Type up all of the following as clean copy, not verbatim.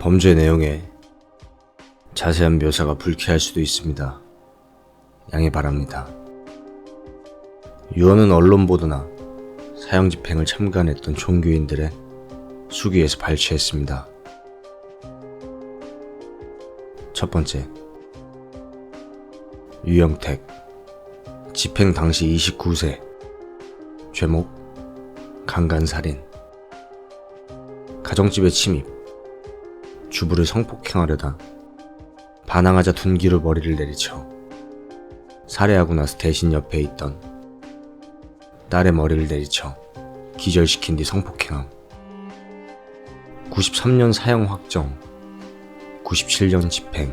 범죄 내용에 자세한 묘사가 불쾌할 수도 있습니다. 양해 바랍니다. 유언은 언론 보도나 사형 집행을 참관했던 종교인들의 수기에서 발췌했습니다. 첫 번째, 유영택, 집행 당시 29세, 죄목, 강간살인, 가정집에 침입, 주부를 성폭행하려다 반항하자 둔기로 머리를 내리쳐 살해하고 나서 대신 옆에 있던 딸의 머리를 내리쳐 기절시킨 뒤 성폭행함. 93년 사형 확정, 97년 집행.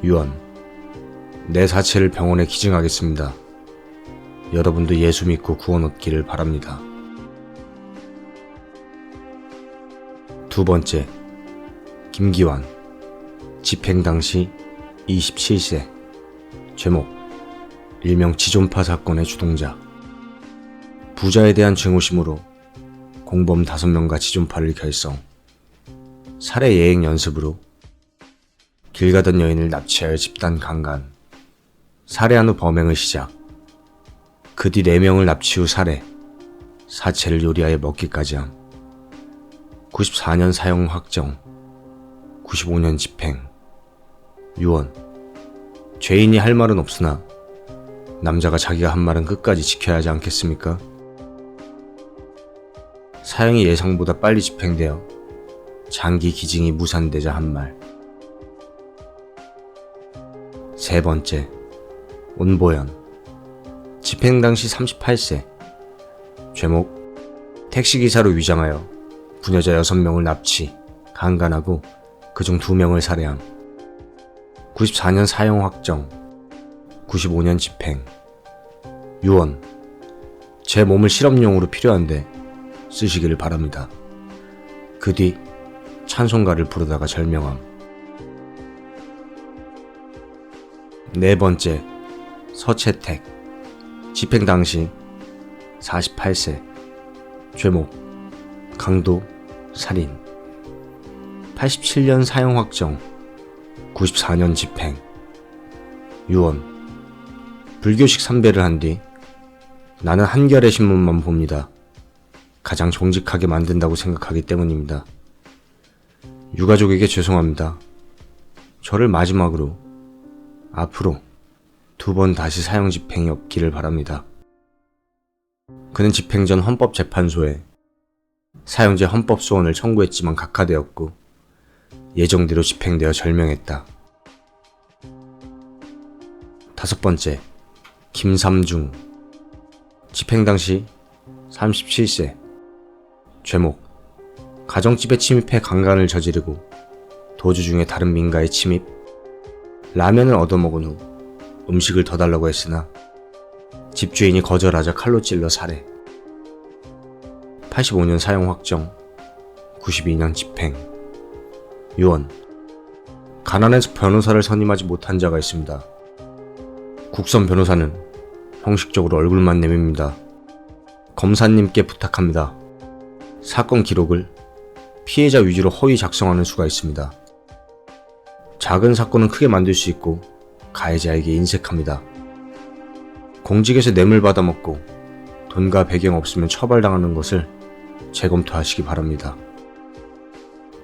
유언, 내 사체를 병원에 기증하겠습니다. 여러분도 예수 믿고 구원 얻기를 바랍니다. 두 번째, 김기환, 집행 당시 27세, 죄목, 일명 지존파 사건의 주동자. 부자에 대한 증오심으로 공범 5명과 지존파를 결성, 살해 예행 연습으로 길 가던 여인을 납치하여 집단 강간, 살해한 후 범행을 시작, 그 뒤 4명을 납치 후 살해, 사체를 요리하여 먹기까지 함. 94년 사형 확정, 95년 집행. 유언, 죄인이 할 말은 없으나 남자가 자기가 한 말은 끝까지 지켜야 하지 않겠습니까? 사형이 예상보다 빨리 집행되어 장기 기징이 무산되자 한 말. 세 번째, 온보연, 집행 당시 38세, 죄목, 택시기사로 위장하여 부녀자 6명을 납치, 강간하고 그중 2명을 살해함. 94년 사형 확정, 95년 집행. 유언, 제 몸을 실험용으로 필요한데 쓰시기를 바랍니다. 그 뒤 찬송가를 부르다가 절명함. 네 번째, 서채택, 집행 당시 48세, 죄목, 강도, 살인. 87년 사형 확정, 94년 집행. 유언, 불교식 삼배를 한 뒤 나는 한결의 신문만 봅니다. 가장 정직하게 만든다고 생각하기 때문입니다. 유가족에게 죄송합니다. 저를 마지막으로 앞으로 2번 다시 사형 집행이 없기를 바랍니다. 그는 집행 전 헌법재판소에 사형제 헌법소원을 청구했지만 각하되었고 예정대로 집행되어 절명했다. 다섯 번째, 김삼중, 집행 당시 37세, 죄목, 가정집에 침입해 강간을 저지르고 도주 중에 다른 민가에 침입, 라면을 얻어먹은 후 음식을 더 달라고 했으나 집주인이 거절하자 칼로 찔러 살해. 85년 사형 확정, 92년 집행. 유언, 가난해서 변호사를 선임하지 못한 자가 있습니다. 국선 변호사는 형식적으로 얼굴만 내밉니다. 검사님께 부탁합니다. 사건 기록을 피해자 위주로 허위 작성하는 수가 있습니다. 작은 사건은 크게 만들 수 있고 가해자에게 인색합니다. 공직에서 뇌물 받아먹고 돈과 배경 없으면 처벌당하는 것을 재검토하시기 바랍니다.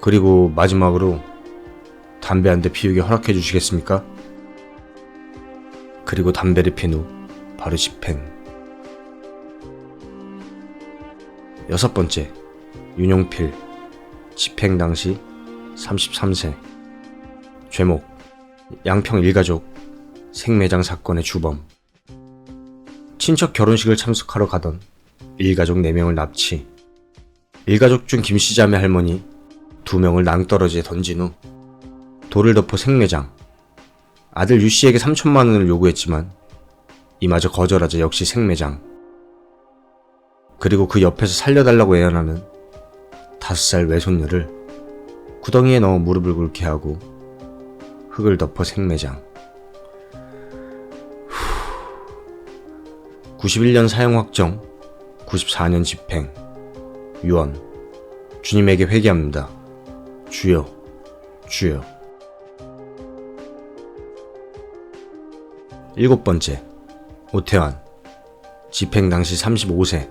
그리고 마지막으로 담배 한 대 피우게 허락해 주시겠습니까? 그리고 담배를 핀 후 바로 집행. 여섯 번째, 윤용필, 집행 당시 33세, 죄목, 양평 일가족 생매장 사건의 주범. 친척 결혼식을 참석하러 가던 일가족 4명을 납치, 일가족 중 김씨 자매 할머니 2명을 낭떠러지에 던진 후 돌을 덮어 생매장, 아들 유씨에게 3천만 원을 요구했지만 이마저 거절하자 역시 생매장. 그리고 그 옆에서 살려달라고 애원하는 5살 외손녀를 구덩이에 넣어 무릎을 꿇게 하고 흙을 덮어 생매장. 91년 사형 확정, 94년 집행. 유언, 주님에게 회개합니다. 주여, 주여. 7번째, 오태환. 집행 당시 35세.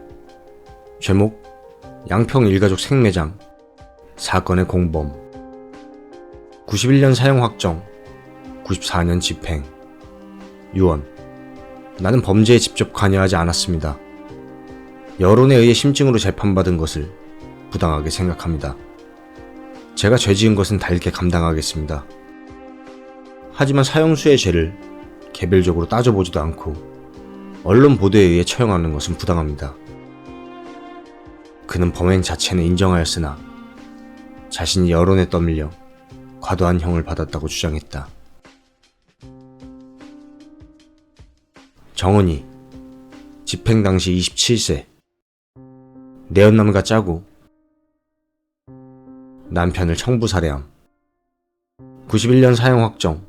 죄목, 양평 일가족 생매장. 사건의 공범. 91년 사형 확정. 94년 집행. 유언. 나는 범죄에 직접 관여하지 않았습니다. 여론에 의해 심증으로 재판받은 것을 부당하게 생각합니다. 제가 죄 지은 것은 달게 감당하겠습니다. 하지만 사형수의 죄를 개별적으로 따져보지도 않고 언론 보도에 의해 처형하는 것은 부당합니다. 그는 범행 자체는 인정하였으나 자신이 여론에 떠밀려 과도한 형을 받았다고 주장했다. 정은이. 집행 당시 27세. 내연남과 짜고 남편을 청부살해함. 91년 사형 확정.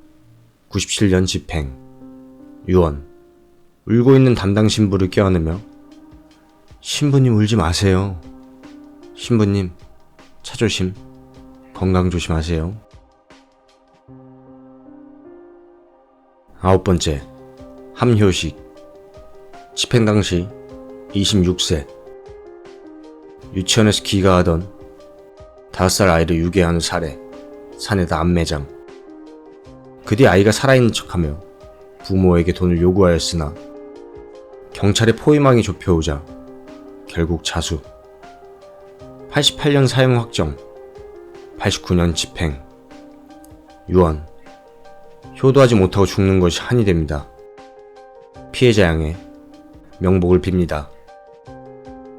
97년 집행. 유언. 울고 있는 담당 신부를 껴안으며 신부님 울지 마세요. 신부님 차 조심, 건강 조심하세요. 9번째, 함효식. 집행 당시 26세. 유치원에서 귀가하던 5살 아이를 유괴한 후 살해, 산에다 암매장. 그 뒤 아이가 살아있는 척하며 부모에게 돈을 요구하였으나 경찰의 포위망이 좁혀오자 결국 자수. 88년 사형 확정. 89년 집행. 유언. 효도하지 못하고 죽는 것이 한이 됩니다. 피해자 양의 명복을 빕니다.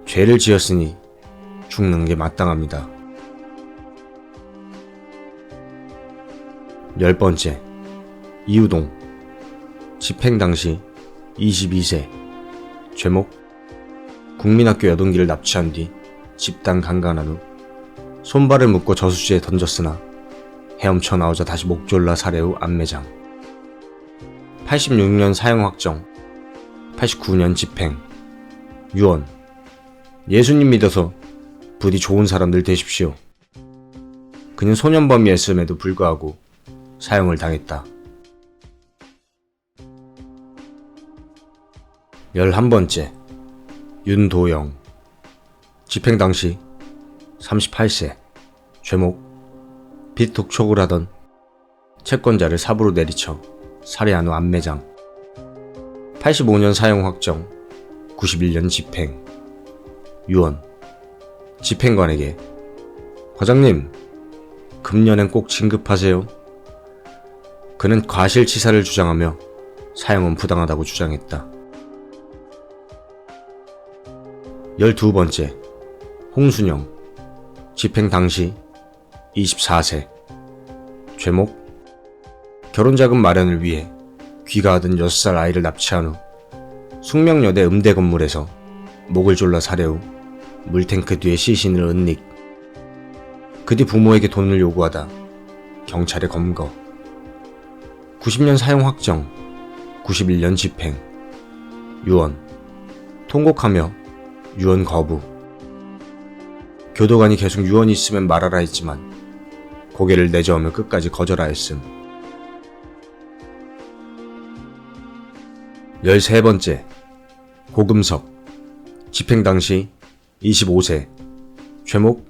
죄를 지었으니 죽는 게 마땅합니다. 10번째, 이우동. 집행 당시 22세. 죄목, 국민학교 여동기를 납치한 뒤 집단 강간한 후 손발을 묶어 저수지에 던졌으나 헤엄쳐 나오자 다시 목 졸라 살해 후 암매장. 86년 사형 확정. 89년 집행. 유언. 예수님 믿어서 부디 좋은 사람들 되십시오. 그는 소년범이었음에도 불구하고 사형을 당했다. 11번째, 윤도영. 집행 당시 38세. 죄목, 빚 독촉을 하던 채권자를 삽으로 내리쳐 살해한 후 암매장. 85년 사형 확정. 91년 집행. 유언. 집행관에게 과장님, 금년엔 꼭 진급하세요. 그는 과실치사를 주장하며 사형은 부당하다고 주장했다. 12번째, 홍순영. 집행 당시 24세. 죄목, 결혼자금 마련을 위해 귀가하던 6살 아이를 납치한 후 숙명여대 음대 건물에서 목을 졸라 살해 후 물탱크 뒤에 시신을 은닉. 그 뒤 부모에게 돈을 요구하다 경찰에 검거. 90년 사형 확정. 91년 집행. 유언. 통곡하며 유언 거부. 교도관이 계속 유언이 있으면 말하라 했지만 고개를 내저으며 끝까지 거절하였음. 13번째, 고금석. 집행 당시 25세. 죄목,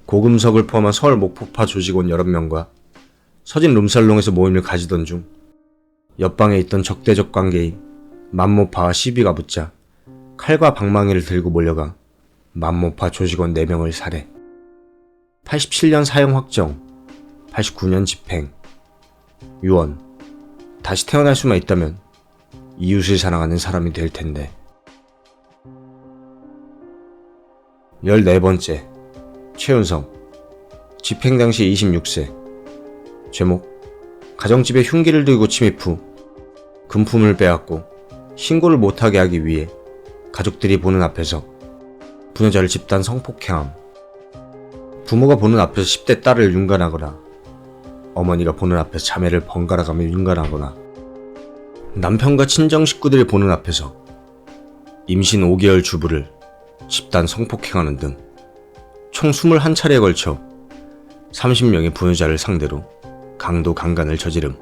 고금석을 포함한 서울 목포파 조직원 여러 명과 서진 룸살롱에서 모임을 가지던 중 옆방에 있던 적대적 관계인 만모파와 시비가 붙자 칼과 방망이를 들고 몰려가 만모파 조직원 4명을 살해. 87년 사형 확정. 89년 집행. 유언. 다시 태어날 수만 있다면 이웃을 사랑하는 사람이 될 텐데. 14번째, 최윤성. 집행 당시 26세. 제목, 가정집에 흉기를 들고 침입 후 금품을 빼앗고 신고를 못하게 하기 위해 가족들이 보는 앞에서 부녀자를 집단 성폭행함. 부모가 보는 앞에서 10대 딸을 윤관하거나 어머니가 보는 앞에서 자매를 번갈아가며 윤관하거나 남편과 친정 식구들이 보는 앞에서 임신 5개월 주부를 집단 성폭행하는 등 총 21차례에 걸쳐 30명의 부유자를 상대로 강도 강간을 저지름.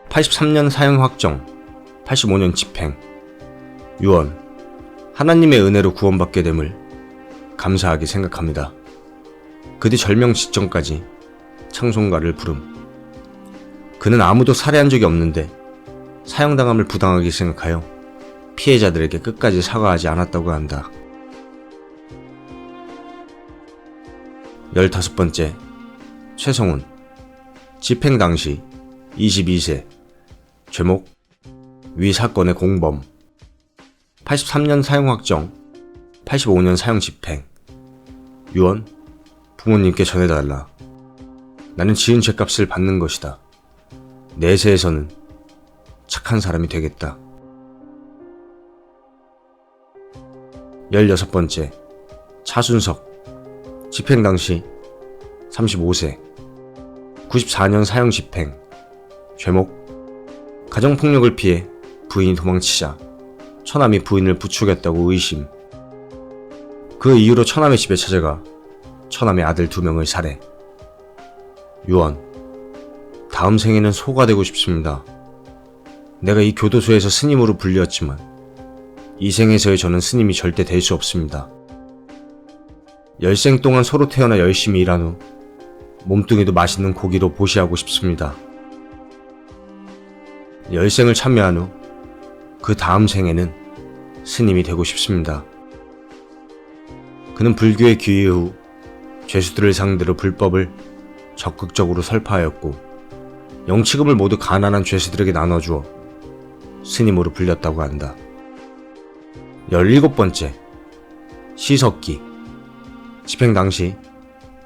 83년 사형 확정, 85년 집행. 유언. 하나님의 은혜로 구원받게 됨을 감사하게 생각합니다. 그 뒤 절명 직전까지 찬송가를 부름. 그는 아무도 살해한 적이 없는데 사형당함을 부당하게 생각하여 피해자들에게 끝까지 사과하지 않았다고 한다. 15번째, 최성훈. 집행 당시 22세. 제목, 위 사건의 공범. 83년 사형 확정, 85년 사형 집행. 유언. 부모님께 전해달라. 나는 지은 죄값을 받는 것이다. 내세에서는 착한 사람이 되겠다. 16번째, 차순석. 집행 당시 35세. 94년 사형 집행. 제목, 가정폭력을 피해 부인이 도망치자 처남이 부인을 부추겼다고 의심. 그 이후로 처남의 집에 찾아가 처남의 아들 2명을 살해. 유언. 다음 생에는 소가 되고 싶습니다. 내가 이 교도소에서 스님으로 불렸지만 이 생에서의 저는 스님이 절대 될 수 없습니다. 10생 동안 소로 태어나 열심히 일한 후 몸뚱이도 맛있는 고기로 보시하고 싶습니다. 10생을 참여한 후 그 다음 생에는 스님이 되고 싶습니다. 그는 불교에 귀의 후 죄수들을 상대로 불법을 적극적으로 설파하였고 영치금을 모두 가난한 죄수들에게 나눠주어 스님으로 불렸다고 한다. 17번째, 시석기. 집행 당시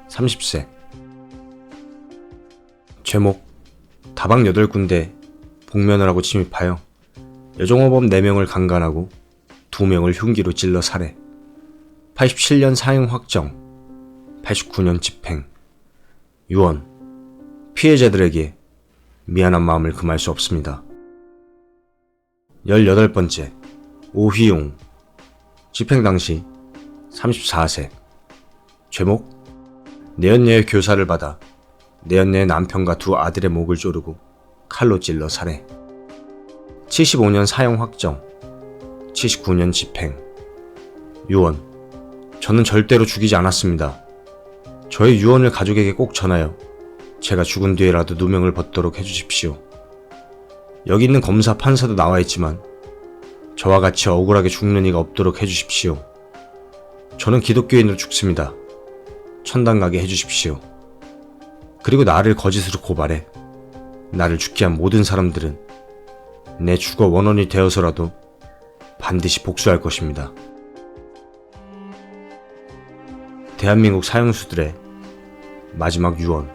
30세. 제목, 다방 8군데 복면을 하고 침입하여 여종업범 4명을 강간하고 2명을 흉기로 찔러 살해. 87년 사형 확정, 89년 집행. 유언. 피해자들에게 미안한 마음을 금할 수 없습니다. 18번째, 오휘용. 집행 당시 34세. 제목, 내연녀의 교사를 받아 내연녀의 남편과 2 아들의 목을 조르고 칼로 찔러 살해. 75년 사형 확정, 79년 집행. 유언. 저는 절대로 죽이지 않았습니다. 저의 유언을 가족에게 꼭 전하여 제가 죽은 뒤에라도 누명을 벗도록 해주십시오. 여기 있는 검사, 판사도 나와 있지만 저와 같이 억울하게 죽는 이가 없도록 해주십시오. 저는 기독교인으로 죽습니다. 천당 가게 해주십시오. 그리고 나를 거짓으로 고발해 나를 죽게 한 모든 사람들은 내 주거 원원이 되어서라도 반드시 복수할 것입니다. 대한민국 사형수들의 마지막 유언.